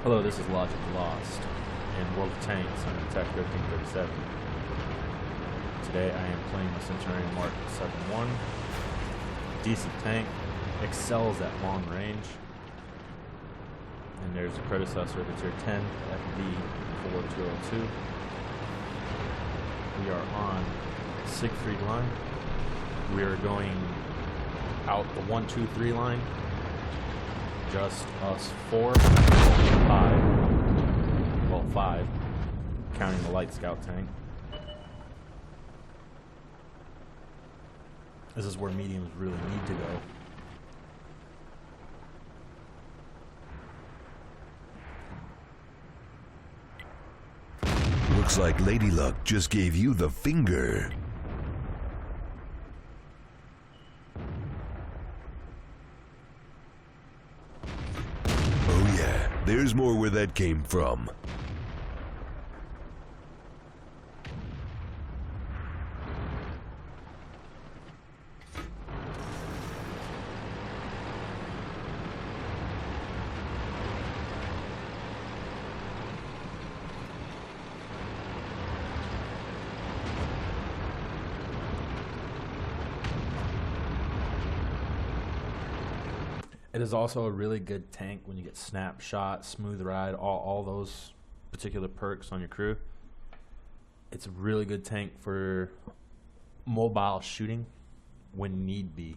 Hello, this is Logic Lost in World of Tanks. I'm Attack 1337. Today I am playing the Centurion Mk 7-1. Decent tank, excels at long range. And there's the predecessor, the Tier 10 FV-4202. We are on Siegfried line. We are going out the 1-2-3 line. Just us five, counting the light scout tank. This is where mediums really need to go. Looks like Lady Luck just gave you the finger. Oh yeah, there's more where that came from. It is also a really good tank when you get snapshot, smooth ride, all those particular perks on your crew. It's a really good tank for mobile shooting when need be.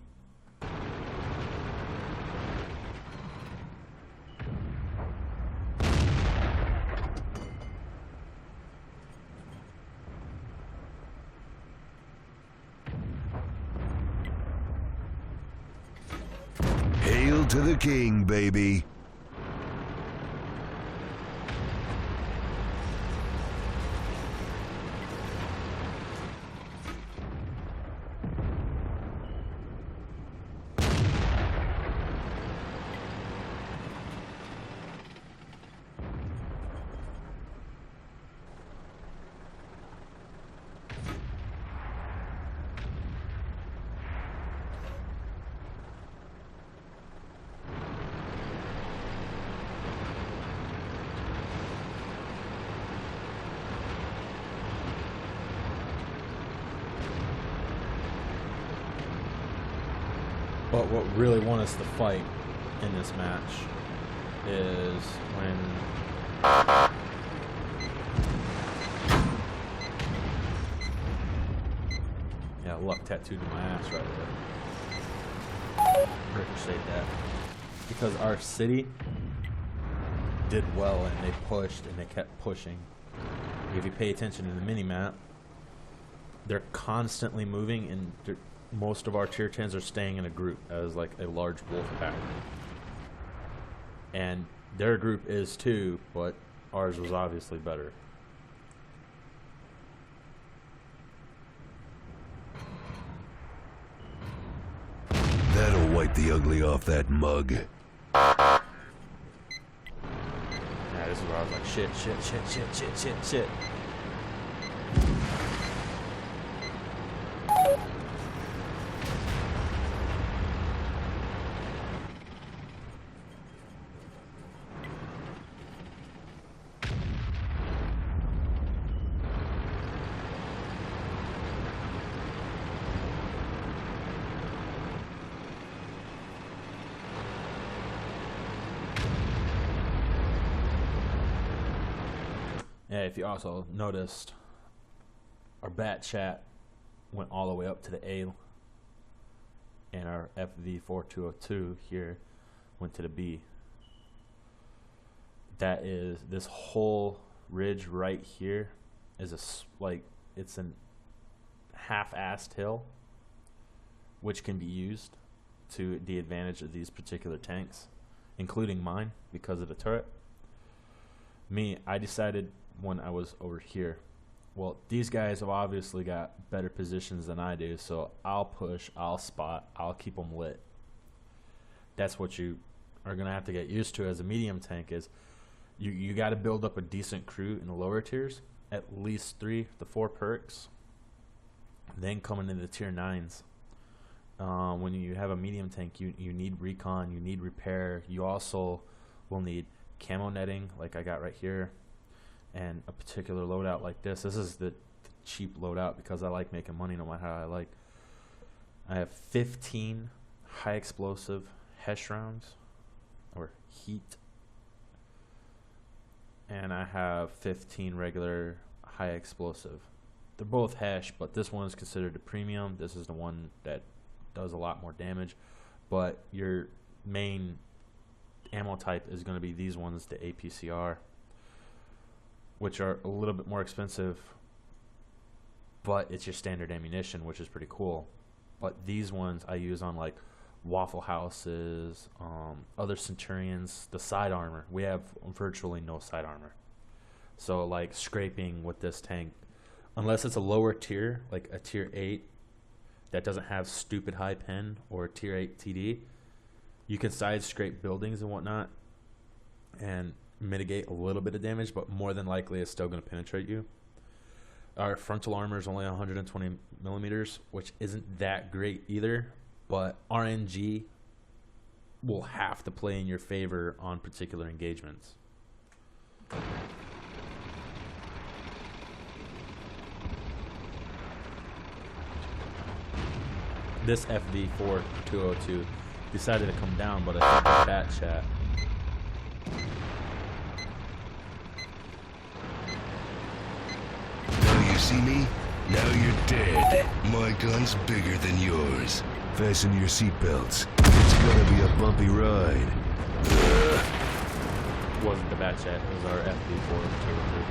Hail to the king, baby. But what really won us the fight in this match is when luck tattooed to my ass right there. Ricochet that. Because our city did well and they pushed and they kept pushing. If you pay attention to the mini-map, they're constantly moving and most of our tier 10s are staying in a group as like a large wolf pack. And their group is too, but ours was obviously better. That'll wipe the ugly off that mug. Yeah, this is where I was like, shit. Yeah, if you also noticed, our bat chat went all the way up to the A, and our FV-4202 here went to the B. That is, this whole ridge right here is it's an half-assed hill, which can be used to the advantage of these particular tanks, including mine because of the turret. I decided when I was over here, well, these guys have obviously got better positions than I do, so I'll push, I'll spot, I'll keep them lit. That's what you are going to have to get used to as a medium tank is you got to build up a decent crew in the lower tiers, at least 3 to 4 perks, then coming into the tier 9s. When you have a medium tank, you need recon, you need repair, you also will need camo netting like I got right here, and a particular loadout like this. This is the cheap loadout because I like making money no matter how I like. I have 15 high explosive HESH rounds, or heat, and I have 15 regular high explosive. They're both HESH, but this one is considered a premium. This is the one that does a lot more damage, but your main ammo type is going to be these ones, the APCR, which are a little bit more expensive, but it's your standard ammunition, which is pretty cool. But these ones I use on like Waffle Houses, other Centurions, the side armor. We have virtually no side armor. So like scraping with this tank, unless it's a lower tier, like a tier 8 that doesn't have stupid high pen, or a tier 8 TD, you can side scrape buildings and whatnot and mitigate a little bit of damage, but more than likely it's still going to penetrate you. Our frontal armor is only 120 millimeters, which isn't that great either, but RNG will have to play in your favor on particular engagements. This FV4202 decided to come down, but I think the bat chat. Now you see me? Now you're dead. My gun's bigger than yours. Fasten your seatbelts. It's gonna be a bumpy ride. Wasn't the bat chat, it was our FV4202.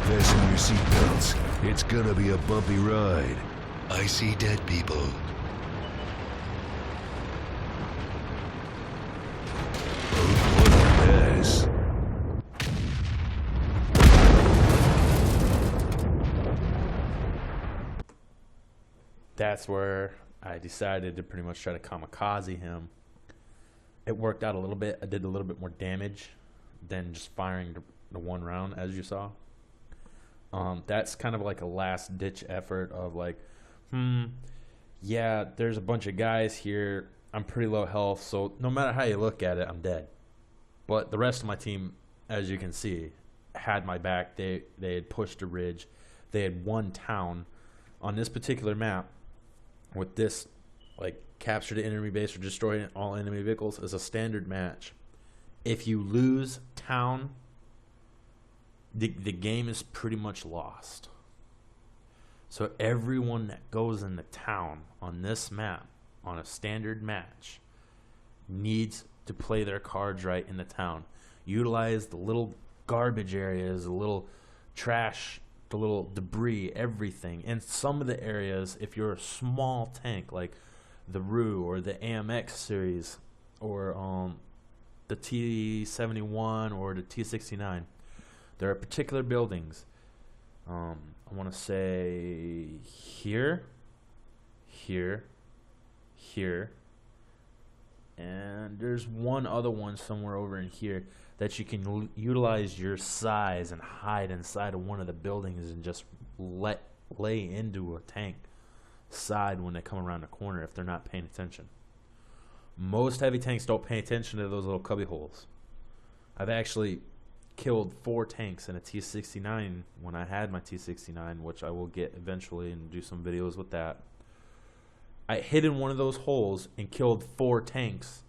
Fasten your seatbelts. It's gonna be a bumpy ride. I see dead people. What a mess. That's where I decided to pretty much try to kamikaze him. It worked out a little bit. I did a little bit more damage than just firing the one round, as you saw. That's kind of like a last ditch effort of like, yeah, there's a bunch of guys here. I'm pretty low health, so no matter how you look at it, I'm dead. But the rest of my team, as you can see, had my back. They had pushed a ridge. They had won town on this particular map. With this, like, capture the enemy base or destroy all enemy vehicles is a standard match. If you lose town, the game is pretty much lost. So everyone that goes into town on this map on a standard match needs to play their cards right in the town. Utilize the little garbage areas, the little trash, the little debris, everything. And some of the areas, if you're a small tank like the RU or the AMX series or the T71 or the T69, there are particular buildings. I want to say here, and there's one other one somewhere over in here that you can utilize your size and hide inside of one of the buildings and just lay into a tank side when they come around the corner if they're not paying attention. Most heavy tanks don't pay attention to those little cubby holes. I've actually killed 4 tanks in a T69 when I had my T69, which I will get eventually and do some videos with that. I hid in one of those holes and killed 4 tanks,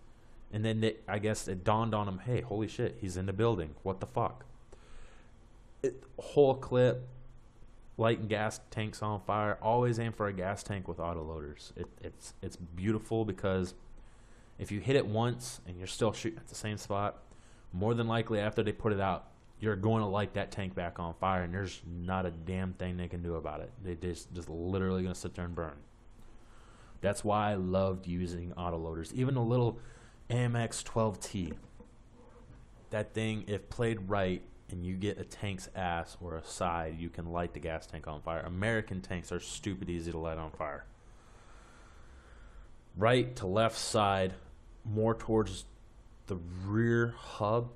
and then I guess it dawned on them, hey, holy shit, he's in the building. What the fuck? Whole clip, lighting gas tanks on fire. Always aim for a gas tank with autoloaders. It's beautiful because if you hit it once and you're still shooting at the same spot, more than likely after they put it out, you're going to light that tank back on fire, and there's not a damn thing they can do about it. They just literally going to sit there and burn. That's why I loved using autoloaders. Even a little AMX 12T. That thing, if played right, and you get a tank's ass or a side, you can light the gas tank on fire. American tanks are stupid easy to light on fire. Right to left side, more towards the rear hub,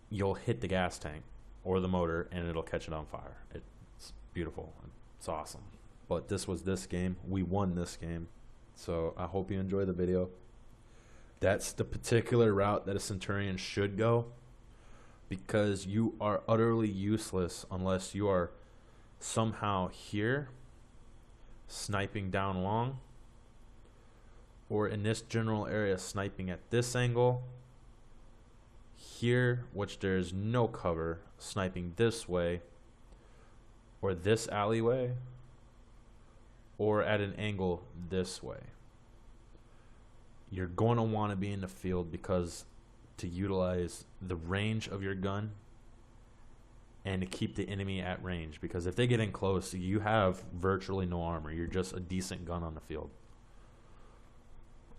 you'll hit the gas tank or the motor and it'll catch it on fire. It's beautiful. It's awesome. But this was this game. We won this game. So I hope you enjoy the video. That's the particular route that a Centurion should go, because you are utterly useless unless you are somehow here sniping down long, or in this general area sniping at this angle here, which there's no cover, sniping this way or this alleyway, or at an angle this way. You're going to want to be in the field because to utilize the range of your gun and to keep the enemy at range, because if they get in close, you have virtually no armor. You're just a decent gun on the field.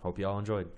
Hope y'all enjoyed.